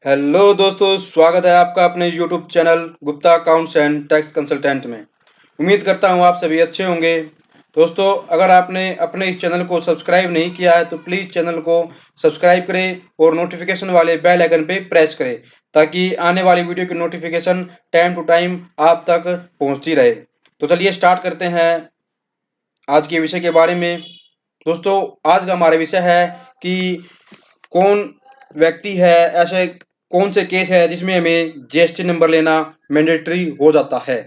Hello दोस्तों, स्वागत है आपका अपने YouTube channel Gupta accounts and tax consultant में। उम्मीद करता हूं आप सभी अच्छे होंगे। दोस्तों, अगर आपने अपने इस चैनल को सब्सक्राइब नहीं किया है तो प्लीज़ चैनल को सब्सक्राइब करें और नोटिफिकेशन वाले बेल आइकन पे प्रेस करें ताकि आने वाली वीडियो की नोटिफिकेशन टाइम टू टाइम आप तक पहुंचती रहे। तो चलिए स्टार्ट करते हैं आज के विषय के बारे में। दोस्तों, आज का हमारा विषय है कि कौन व्यक्ति है, ऐसे कौन से केस है जिसमें हमें जीएसटी नंबर लेना मैंडेटरी हो जाता है।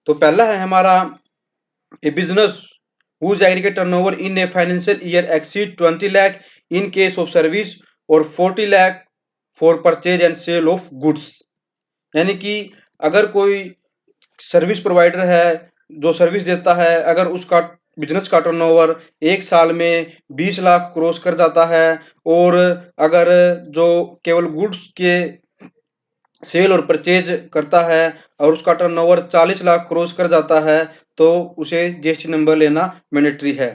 तो पहला है हमारा ए business whose aggregate turnover in a financial year exceed 20 lakh in case of service और 40 lakh for purchase and sale of goods। यानी कि अगर कोई सर्विस प्रोवाइडर है जो सर्विस देता है, अगर उसका बिजनेस का टर्नओवर एक साल में 20 लाख क्रॉस कर जाता है और अगर जो केवल गुड्स के सेल और परचेज करता है और उसका टर्नओवर 40 लाख क्रॉस कर जाता है तो उसे जीएसटी नंबर लेना मैंडेटरी है।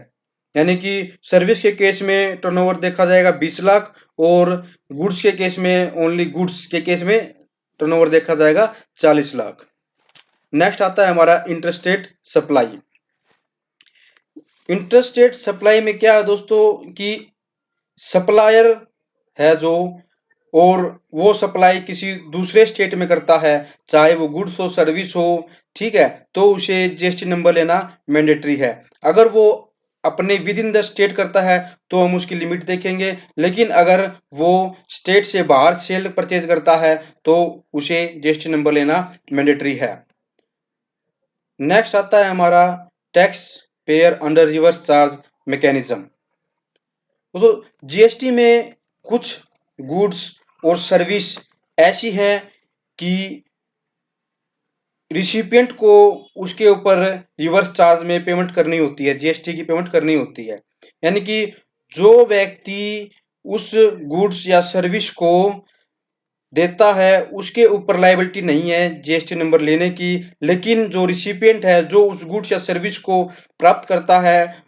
यानी कि सर्विस के केस में टर्नओवर देखा जाएगा 20 लाख और गुड्स के केस में ओनली गुड्स के केस में टर्नओवर देखा जाएगा 40 लाख। नेक्स्ट आता है हमारा इंटरस्टेट सप्लाई। इंटरस्टेट सप्लाई में क्या है दोस्तों कि सप्लायर है जो, और वो सप्लाई किसी दूसरे स्टेट में करता है, चाहे वो गुड्स हो सर्विस हो, ठीक है, तो उसे जीएसटी नंबर लेना मैंडेटरी है। अगर वो अपने विद इन द स्टेट करता है तो हम उसकी लिमिट देखेंगे, लेकिन अगर वो स्टेट से बाहर सेल परचेज करता है तो उसे जीएसटी नंबर लेना मैंडेटरी है। नेक्स्ट आता है हमारा tax payer under reverse charge mechanism. तो जीएसटी में कुछ गुड्स और सर्विस ऐसी हैं कि रिसिपिएंट को उसके ऊपर रिवर्स चार्ज में पेमेंट करनी होती है, जीएसटी की पेमेंट करनी होती है। यानी कि जो व्यक्ति उस गुड्स या सर्विस को देता है उसके ऊपर लायबिलिटी नहीं है जीएसटी नंबर लेने की, लेकिन जो रिसिपिएंट है जो उस गुड्स या सर्विस को प्राप्त करता है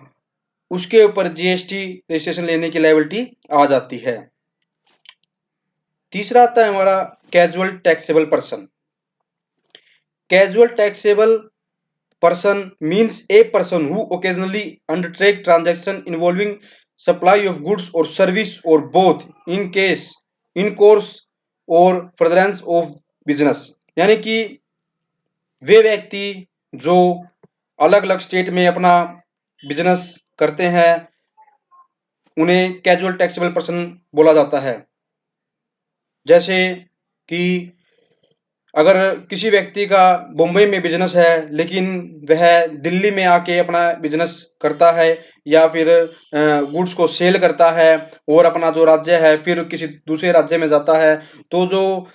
उसके ऊपर जीएसटी रजिस्ट्रेशन लेने की लायबिलिटी आ जाती है। तीसरा आता है हमारा casual taxable person. Casual taxable person means a person who occasionally undertake transaction involving supply of goods or service or both in course or furtherance of business। यानी कि वे व्यक्ति जो अलग अलग स्टेट में अपना बिजनेस करते हैं उन्हें कैजुअल टैक्सेबल पर्सन बोला जाता है। जैसे कि अगर किसी व्यक्ति का बम्बई में बिजनेस है लेकिन वह दिल्ली में आके अपना बिजनेस करता है या फिर गुड्स को सेल करता है और अपना जो राज्य है फिर किसी दूसरे राज्य में जाता है, तो जो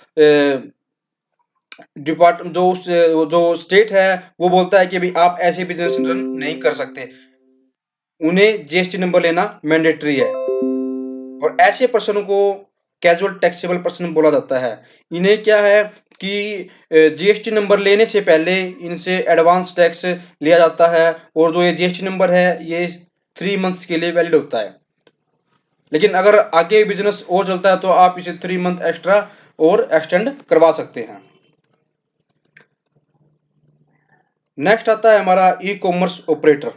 जो स्टेट है वो बोलता है कि भाई आप ऐसे बिजनेस रन नहीं कर सकते, उन्हें जीएसटी नंबर लेना मैंडेटरी है और ऐसे पर्सन को कैजुअल टैक्सेबल पर्सन बोला जाता है। इन्हें क्या है कि जीएसटी नंबर लेने से पहले इनसे एडवांस टैक्स लिया जाता है और जो ये जीएसटी नंबर है ये 3 मंथ्स के लिए वैलिड होता है, लेकिन अगर आगे बिजनेस और चलता है तो आप इसे 3 मंथ एक्स्ट्रा और एक्सटेंड करवा सकते हैं। नेक्स्ट आता है हमारा e commerce operator,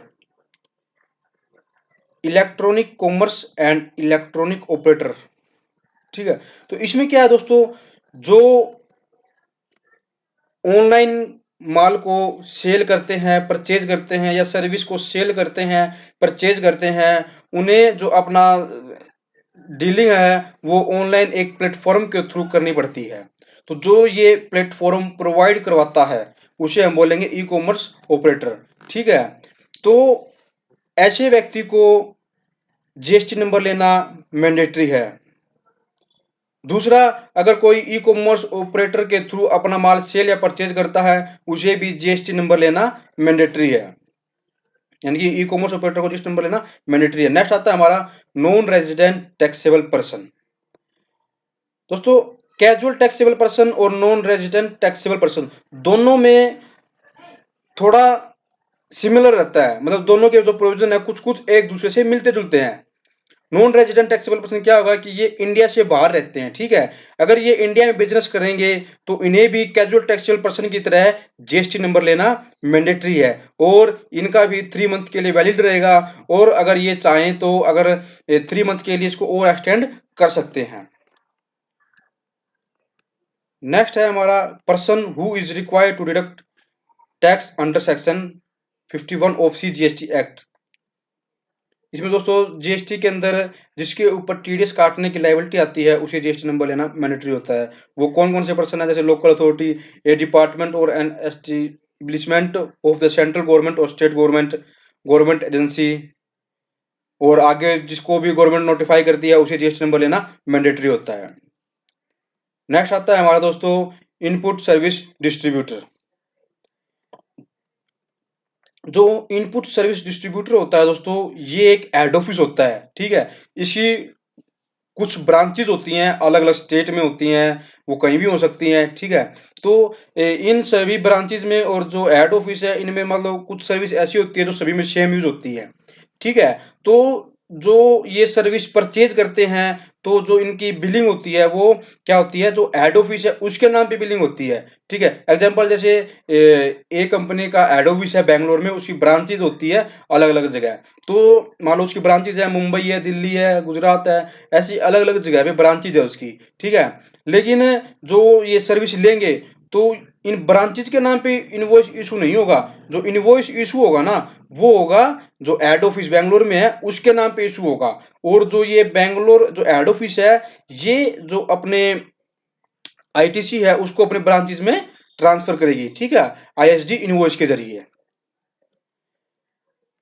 electronic commerce and electronic operator. ठीक है, तो इसमें क्या है दोस्तों, जो ऑनलाइन माल को सेल करते हैं परचेज करते हैं या सर्विस को सेल करते हैं परचेज करते हैं, उन्हें जो अपना डीलिंग है वो ऑनलाइन एक प्लेटफॉर्म के थ्रू करनी पड़ती है। तो जो ये प्लेटफॉर्म प्रोवाइड करवाता है उसे हम बोलेंगे ई कॉमर्स ऑपरेटर। ठीक है, तो ऐसे व्यक्ति को जीएसटी नंबर लेना मैंडेटरी है। दूसरा, अगर कोई ई कॉमर्स ऑपरेटर के थ्रू अपना माल सेल या परचेज करता है उसे भी जीएसटी नंबर लेना मैंडेटरी है, यानी कि ई कॉमर्स ऑपरेटर को जीएसटी नंबर लेना मैंडेटरी है। नेक्स्ट आता है हमारा नॉन रेजिडेंट टैक्सेबल पर्सन। दोस्तों, कैजुअल टैक्सेबल पर्सन और नॉन रेजिडेंट टैक्सेबल पर्सन दोनों में थोड़ा सिमिलर रहता है, मतलब दोनों के जो प्रोविजन है कुछ कुछ एक दूसरे से मिलते जुलते हैं। नॉन रेजिडेंट टैक्सेबल पर्सन क्या होगा कि ये इंडिया से बाहर रहते हैं, ठीक है। अगर ये इंडिया में बिजनेस करेंगे तो इन्हें भी कैजुअल टैक्सेबल पर्सन की तरह जीएसटी नंबर लेना मैंडेटरी है, और इनका भी 3 मंथ के लिए वैलिड रहेगा, और अगर ये चाहें तो अगर 3 मंथ के लिए इसको और एक्सटेंड कर सकते हैं। नेक्स्ट है हमारा person who is required to deduct tax under section 51 of C GST act. इसमें दोस्तों जीएसटी के अंदर जिसके ऊपर टीडीएस काटने की लायबिलिटी आती है उसे जीएसटी नंबर लेना मैंडेटरी होता है। वो कौन कौन से पर्सन है, जैसे लोकल अथॉरिटी, ए डिपार्टमेंट और an establishment of the central government और स्टेट गवर्नमेंट, गवर्नमेंट एजेंसी, और आगे जिसको भी गवर्नमेंट नोटिफाई करती है उसे जीएसटी नंबर लेना मैंडेटरी होता है। नेक्स्ट आता है हमारा दोस्तों इनपुट सर्विस डिस्ट्रीब्यूटर। जो इनपुट सर्विस डिस्ट्रीब्यूटर होता है दोस्तों, ये एक हेड ऑफिस होता है, ठीक है। इसकी कुछ ब्रांचेज होती हैं, अलग अलग स्टेट में होती हैं, वो कहीं भी हो सकती हैं, ठीक है। तो इन सभी ब्रांचेज में और जो हेड ऑफिस है इनमें मतलब कुछ सर्विस ऐसी होती है जो सभी में सेम यूज होती है, ठीक है। तो जो ये सर्विस परचेज करते हैं तो जो इनकी बिलिंग होती है वो क्या होती है, जो हेड ऑफिस है उसके नाम पे बिलिंग होती है, ठीक है। एग्जांपल जैसे ए कंपनी का हेड ऑफिस है बैंगलोर में, उसकी ब्रांचेज होती है अलग अलग जगह। तो मान लो उसकी ब्रांचेज है मुंबई है, दिल्ली है, गुजरात है, ऐसी अलग अलग जगह पे ब्रांचेज है उसकी, ठीक है। लेकिन जो ये सर्विस लेंगे तो इन ब्रांचेज के नाम पे इनवॉइस इशू नहीं होगा। जो इनवॉइस इशू होगा ना वो होगा जो हेड ऑफिस बैंगलोर में है उसके नाम पे इशू होगा। और जो ये बैंगलोर जो हेड ऑफिस है ये जो अपने आईटीसी है उसको अपने ब्रांचेज में ट्रांसफर करेगी, ठीक है, आईएसडी इनवॉइस के जरिए।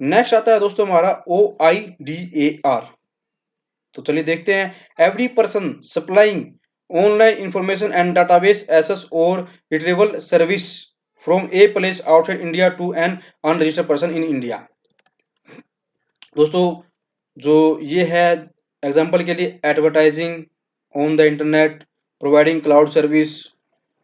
नेक्स्ट आता है दोस्तों हमारा OIDAR। तो चलिए देखते हैं। Every person supplying online information and database access और retrieval service from a place outside India to an unregistered person in India. दोस्तों जो ये है एग्जांपल के लिए advertising on the internet, providing cloud service,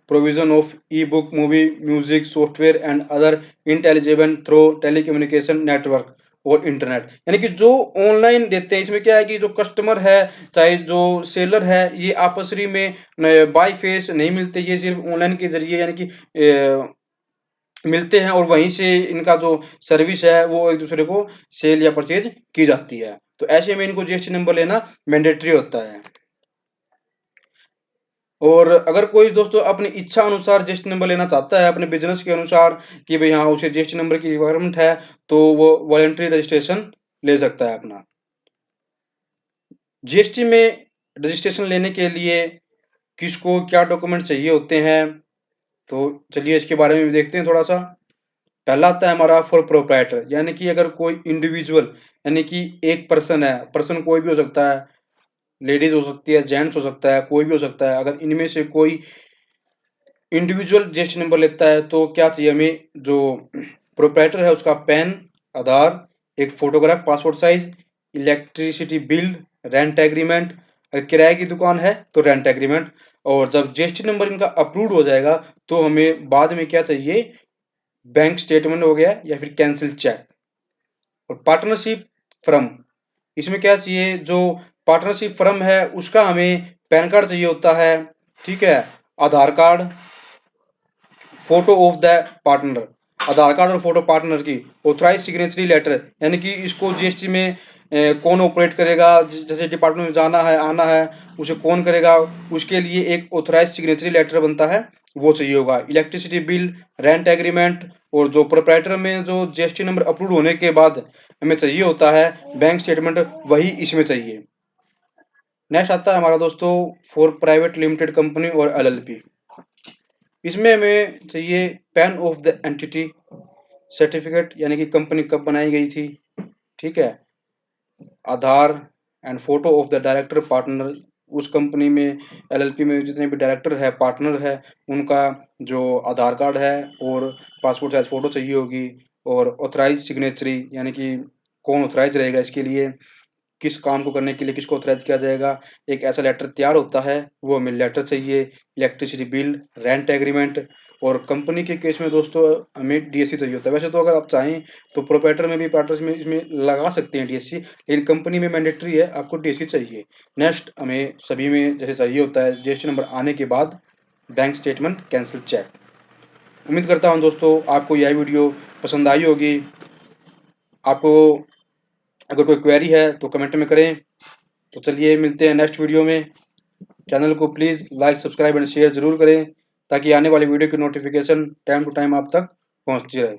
provision of e book, movie, music, software and other intelligible through telecommunication network और internet. यानी कि जो ऑनलाइन देते हैं, इसमें क्या है कि जो कस्टमर है चाहे जो सेलर है ये आपसरी में बाय फेस नहीं मिलते, ये सिर्फ ऑनलाइन के जरिए यानी कि मिलते हैं, और वहीं से इनका जो सर्विस है वो एक दूसरे को सेल या परचेज की जाती है। तो ऐसे में इनको जीएसटी नंबर लेना मैंडेटरी होता है। और अगर कोई दोस्तों अपनी इच्छा अनुसार जीएसटी नंबर लेना चाहता है अपने बिजनेस के अनुसार कि भाई हाँ उसे जीएसटी नंबर की रिक्वायरमेंट है, तो वो वॉलंटरी रजिस्ट्रेशन ले सकता है अपना। जीएसटी में रजिस्ट्रेशन लेने के लिए किसको क्या डॉक्यूमेंट चाहिए होते हैं, तो चलिए इसके बारे में भी देखते हैं थोड़ा सा। पहला आता है हमारा फॉर प्रोप्राइटर, यानी कि अगर कोई इंडिविजुअल यानी कि एक पर्सन है, पर्सन कोई भी हो सकता है, लेडीज हो सकती है, जेंट्स हो सकता है, कोई भी हो सकता है। अगर इनमें से कोई इंडिविजुअल जीएसटी नंबर लेता है तो क्या चाहिए हमें, जो प्रोप्राइटर है उसका पैन, आधार, एक photograph passport size, electricity bill, rent agreement, अगर किराए की दुकान है तो रेंट एग्रीमेंट। और जब जीएसटी नंबर इनका अप्रूव्ड हो जाएगा तो हमें बाद में क्या चाहिए, बैंक स्टेटमेंट हो गया या फिर कैंसिल चेक। और पार्टनरशिप फर्म, इसमें क्या चाहिए, जो पार्टनरशिप फर्म है उसका हमें पैन कार्ड चाहिए होता है, ठीक है, Aadhaar card, photo of the partner, Aadhaar card और फोटो पार्टनर की, ऑथराइज सिग्नेचरी लेटर, यानी कि इसको जीएसटी में कौन ऑपरेट करेगा, जैसे डिपार्टमेंट में जाना है आना है उसे कौन करेगा, उसके लिए एक ऑथराइज सिग्नेचरी लेटर बनता है वो चाहिए होगा। इलेक्ट्रिसिटी बिल, रेंट एग्रीमेंट, और जो प्रोप्राइटर में जो जीएसटी नंबर अप्रूव होने के बाद हमें चाहिए होता है बैंक स्टेटमेंट, वही इसमें चाहिए। नेक्स्ट आता है हमारा दोस्तों फॉर प्राइवेट लिमिटेड कंपनी और एलएलपी। इसमें हमें चाहिए PAN of the entity certificate, यानी कि कंपनी कब बनाई गई थी, ठीक है, Aadhaar and photo of the director partner, उस कंपनी में एलएलपी में जितने भी डायरेक्टर है पार्टनर है उनका जो आधार कार्ड है और पासपोर्ट साइज फोटो चाहिए होगी। और ऑथराइज सिग्नेचरी, यानी कि कौन ऑथराइज रहेगा इसके लिए, किस काम को करने के लिए किसको ऑथराइज किया जाएगा, एक ऐसा लेटर तैयार होता है वो हमें लेटर चाहिए। इलेक्ट्रिसिटी बिल, रेंट एग्रीमेंट, और कंपनी के केस में दोस्तों हमें डीएससी चाहिए होता है। वैसे तो अगर आप चाहें तो प्रोप्राइटर में भी पार्टनर्स में इसमें लगा सकते हैं डीएससी, लेकिन कंपनी में मैंडेटरी है, आपको डीएससी चाहिए। नेक्स्ट हमें सभी में जैसे चाहिए होता है जीएसटी नंबर आने के बाद बैंक स्टेटमेंट कैंसिल चेक। उम्मीद करता हूँ दोस्तों आपको यह वीडियो पसंद आई होगी। आपको अगर कोई क्वेरी है तो कमेंट में करें। तो चलिए मिलते हैं नेक्स्ट वीडियो में। चैनल को please like, subscribe and share ज़रूर करें ताकि आने वाली वीडियो की नोटिफिकेशन टाइम टू टाइम आप तक पहुंचती रहे।